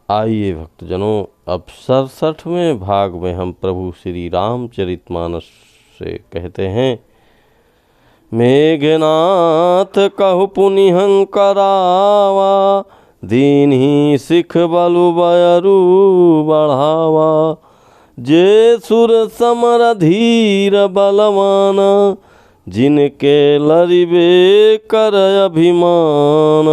आइए भक्तजनों, अब 67वें भाग में हम प्रभु श्री रामचरितमानस से कहते हैं। मेघनाथ कहु पुनिहं करावा, दीन्ही सिख बलु बयरु बढ़ावा। जे सुर समर धीर बलवान, जिनके लरिबे कर अभिमान।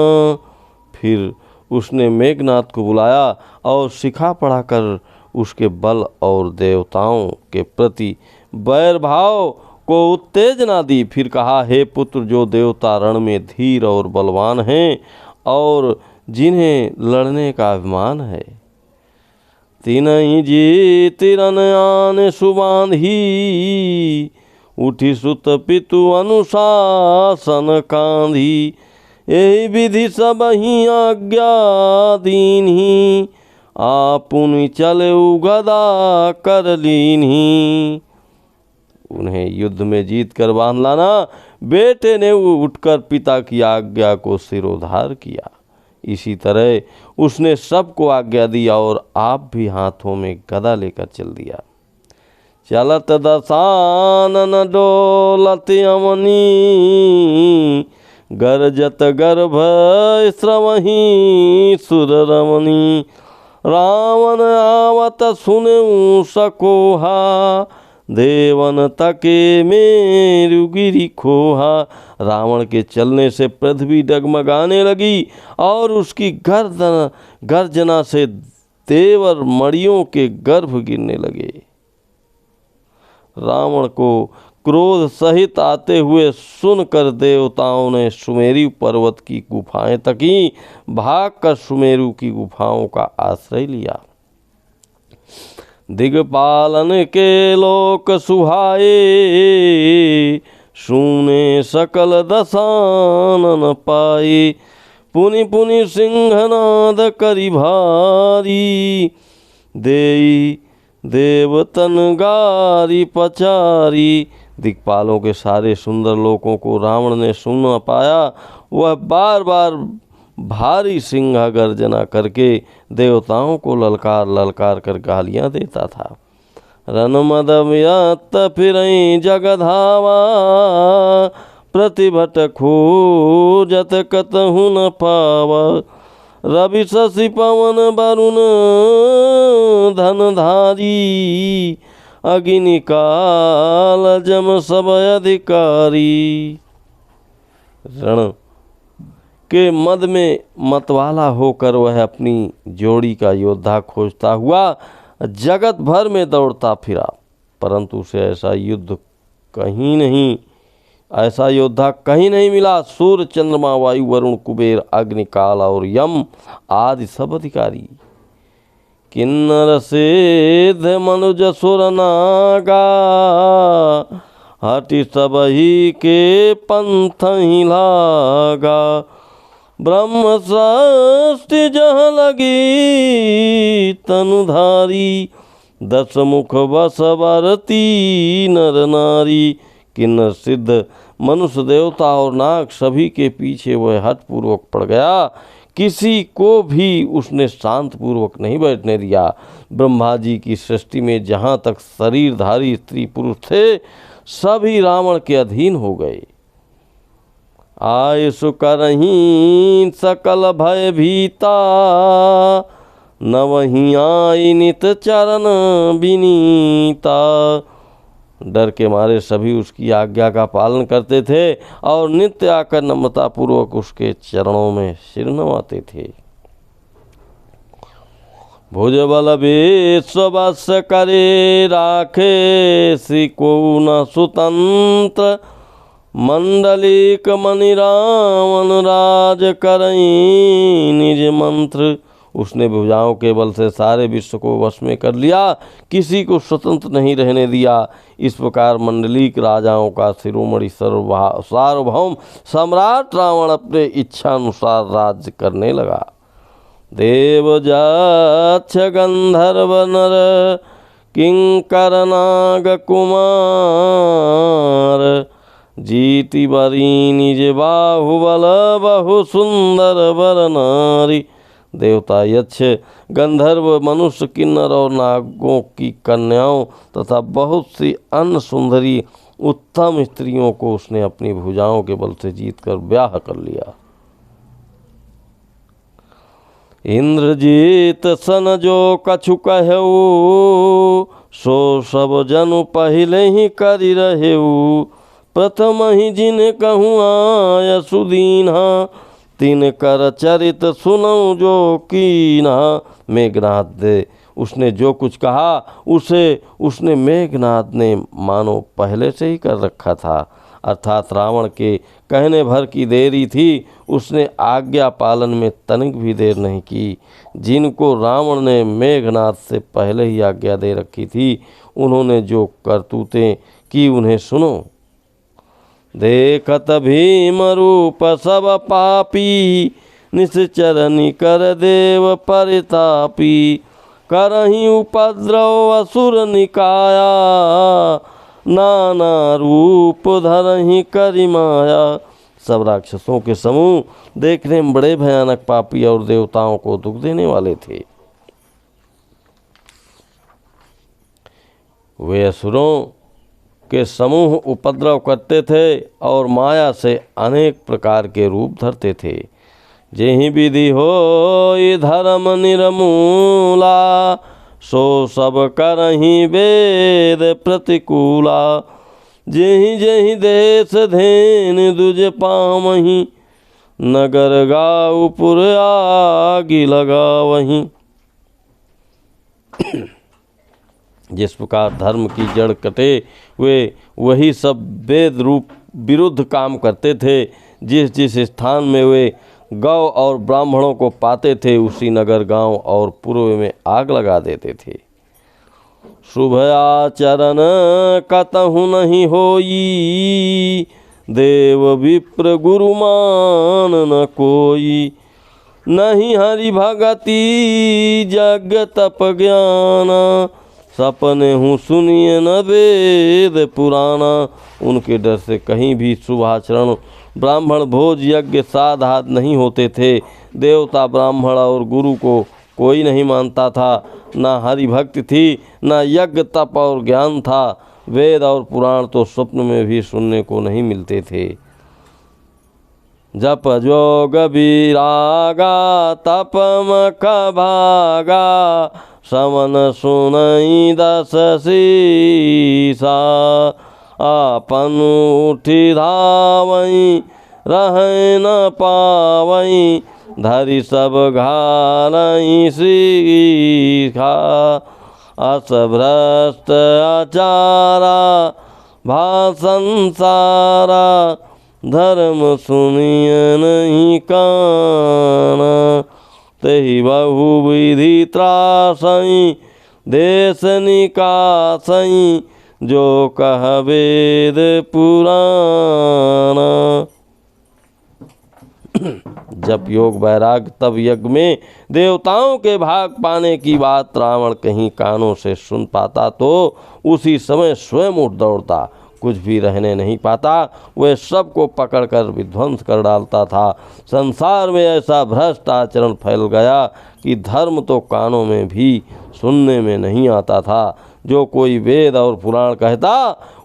फिर उसने मेघनाथ को बुलाया और शिखा पढ़ाकर उसके बल और देवताओं के प्रति बैर भाव को उत्तेजना दी। फिर कहा, हे पुत्र, जो देवता रण में धीर और बलवान हैं और जिन्हें लड़ने का अभिमान है, तिनहि जीत रन आन सुबांधी। उठी सुत पितु अनुशासन कांधी, यही विधि सब ही आज्ञा दीन्ही। आपुनि चले गदा कर लीन्ही। उन्हें युद्ध में जीत कर बांध लाना। बेटे ने उठकर पिता की आज्ञा को सिरोधार किया। इसी तरह उसने सबको आज्ञा दी और आप भी हाथों में गदा लेकर चल दिया। चलत दसानन डोलत अमनी, गरजत गर्भ श्रवही सुर रमणी। रावण आवत सुनऊ सकोहा, देवन तके मेरु गिरि खोहा। रावण के चलने से पृथ्वी डगमगाने लगी और उसकी गर्जना से देवर मणियों के गर्भ गिरने लगे। रावण को क्रोध सहित आते हुए सुनकर देवताओं ने सुमेरु पर्वत की गुफाएं तकी। भागकर सुमेरु की गुफाओं का आश्रय लिया। दिग्पालन के लोक सुहाए, सुने सकल दसानन पाए। पुनि पुनि सिंहनाद करि भारी, देई देवतन गारी पचारी। दिक्पालों के सारे सुंदर लोकों को रावण ने सुन न पाया। वह बार बार भारी सिंह गर्जना करके देवताओं को ललकार ललकार कर गालियां देता था। रन मद व्यात फिरई जगधावा, प्रतिभट खोजत कतहु न पावा। रवि शशि पवन वरुण धनधारी, अग्नि काल जम सब अधिकारी। रण के मद में मतवाला होकर वह अपनी जोड़ी का योद्धा खोजता हुआ जगत भर में दौड़ता फिरा, परंतु उसे ऐसा योद्धा कहीं नहीं मिला। सूर्य चंद्रमा वायु वरुण कुबेर अग्नि काल और यम आदि सब अधिकारी। किन्नर सिद्ध मनुज सुर नागा, हटि सबही के पंथ ही लागा। ब्रह्म सृष्टि जहाँ लगी तनुधारी, दस मुख बस बरती नर नारी। किन्नर सिद्ध मनुष्य देवता और नाग सभी के पीछे वह हठपूर्वक पड़ गया। किसी को भी उसने शांत पूर्वक नहीं बैठने दिया। ब्रह्मा जी की सृष्टि में जहाँ तक शरीरधारी स्त्री पुरुष थे, सभी रावण के अधीन हो गए। आय सुकरहीं सकल भय भीता, न वहीं आई नित चरण विनीता। डर के मारे सभी उसकी आज्ञा का पालन करते थे और नित्य आकर नम्रता पूर्वक उसके चरणों में सिर नवाते थे। भुज बल विश्ववश करे राखे, सिको न सुतंत्र। मंडलिक मणि रावण राज करई निज मंत्र। उसने भुजाओं के बल से सारे विश्व को वश में कर लिया, किसी को स्वतंत्र नहीं रहने दिया। इस प्रकार मंडलीक राजाओं का शिरोमणि सार्वभौम सम्राट रावण अपने इच्छानुसार राज्य करने लगा। देव जाक्ष गंधर्व नर किंकर नाग कुमार। जीति बरी निज बाहुबल बहु सुंदर वर नारी। देवता, यक्ष, गंधर्व, मनुष्य, किन्नर और नागों की कन्याओं तथा बहुत सी अन्य सुंदरी उत्तम स्त्रियों को उसने अपनी भुजाओं के बल से जीतकर ब्याह कर लिया। इंद्रजीत सन जो कछु कहऊ, सो सब जनु पहले ही करि रहेऊ। प्रथम ही जिन कहूँ आय सुदीना, तीन कर चरित सुनऊ जो कीना। मेघनाथ दे उसने जो कुछ कहा उसे उसने मेघनाथ ने मानो पहले से ही कर रखा था, अर्थात रावण के कहने भर की देरी थी, उसने आज्ञा पालन में तनिक भी देर नहीं की। जिनको रावण ने मेघनाथ से पहले ही आज्ञा दे रखी थी, उन्होंने जो करतूतें की उन्हें सुनो। देखत भीम रूप सब पापी, निश्चर निकर देव परितापी। करही उपद्रव असुर निकाया, नाना रूप धरही करि माया। सब राक्षसों के समूह देखने में बड़े भयानक पापी और देवताओं को दुख देने वाले थे। वे असुरों के समूह उपद्रव करते थे और माया से अनेक प्रकार के रूप धरते थे। जेहि विधि हो धर्म निर्मूला, सो सब करहि वेद प्रतिकूला। जेहि जेहि देश धेन दुज पामहि, नगर गाँव पुर आगि लगावहीं। जिस प्रकार धर्म की जड़ कटे वे वही सब वेद रूप विरुद्ध काम करते थे। जिस जिस स्थान में वे गौ और ब्राह्मणों को पाते थे, उसी नगर गांव और पूर्व में आग लगा देते थे। शुभ आचरण कतहु नहीं होई, देव विप्र गुरु मान न कोई। नहीं हरि भगति जग तप ज्ञान, सपने हूँ सुनिए न वेद पुराना। उनके डर से कहीं भी शुभ आचरण, ब्राह्मण भोज यज्ञ साधात नहीं होते थे। देवता, ब्राह्मण और गुरु को कोई नहीं मानता था। न हरि भक्ति थी, न यज्ञ तप और ज्ञान था। वेद और पुराण तो स्वप्न में भी सुनने को नहीं मिलते थे। जप जोग विरागा तप मख भागा, समन सुनई दस सीसा। आपन उठी धावई रह न पावई, धरि सब घारई सीखा। असभ्रष्ट आचारा भा संसारा, धर्म सुनिय नहीं काना। तेहि बहुविधि त्रासई, देश निकासई, जो कह वेद पुराना। जब योग वैराग तब यज्ञ में देवताओं के भाग पाने की बात रावण कहीं कानों से सुन पाता तो उसी समय स्वयं उठ दौड़ता, कुछ भी रहने नहीं पाता। वह सबको पकड़कर विध्वंस कर डालता था। संसार में ऐसा भ्रष्ट आचरण फैल गया कि धर्म तो कानों में भी सुनने में नहीं आता था। जो कोई वेद और पुराण कहता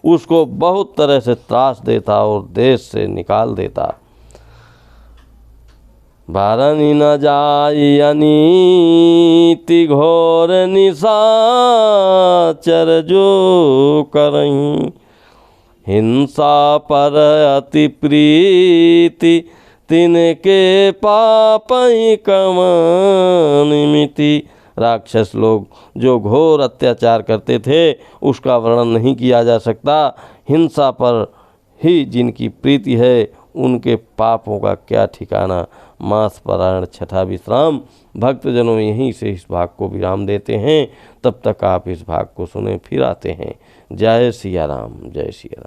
उसको बहुत तरह से त्रास देता और देश से निकाल देता। बारनी न जाई अनीति घोर निशाचर, जो करहीं हिंसा पर अति प्रीति, तिनके पापहि कमानिमिति। राक्षस लोग जो घोर अत्याचार करते थे उसका वर्णन नहीं किया जा सकता। हिंसा पर ही जिनकी प्रीति है उनके पापों का क्या ठिकाना। मास पारायण छठा विश्राम। भक्तजनों यहीं से इस भाग को विराम देते हैं। तब तक आप इस भाग को सुने, फिर आते हैं। जय सिया राम, जय सिया राम।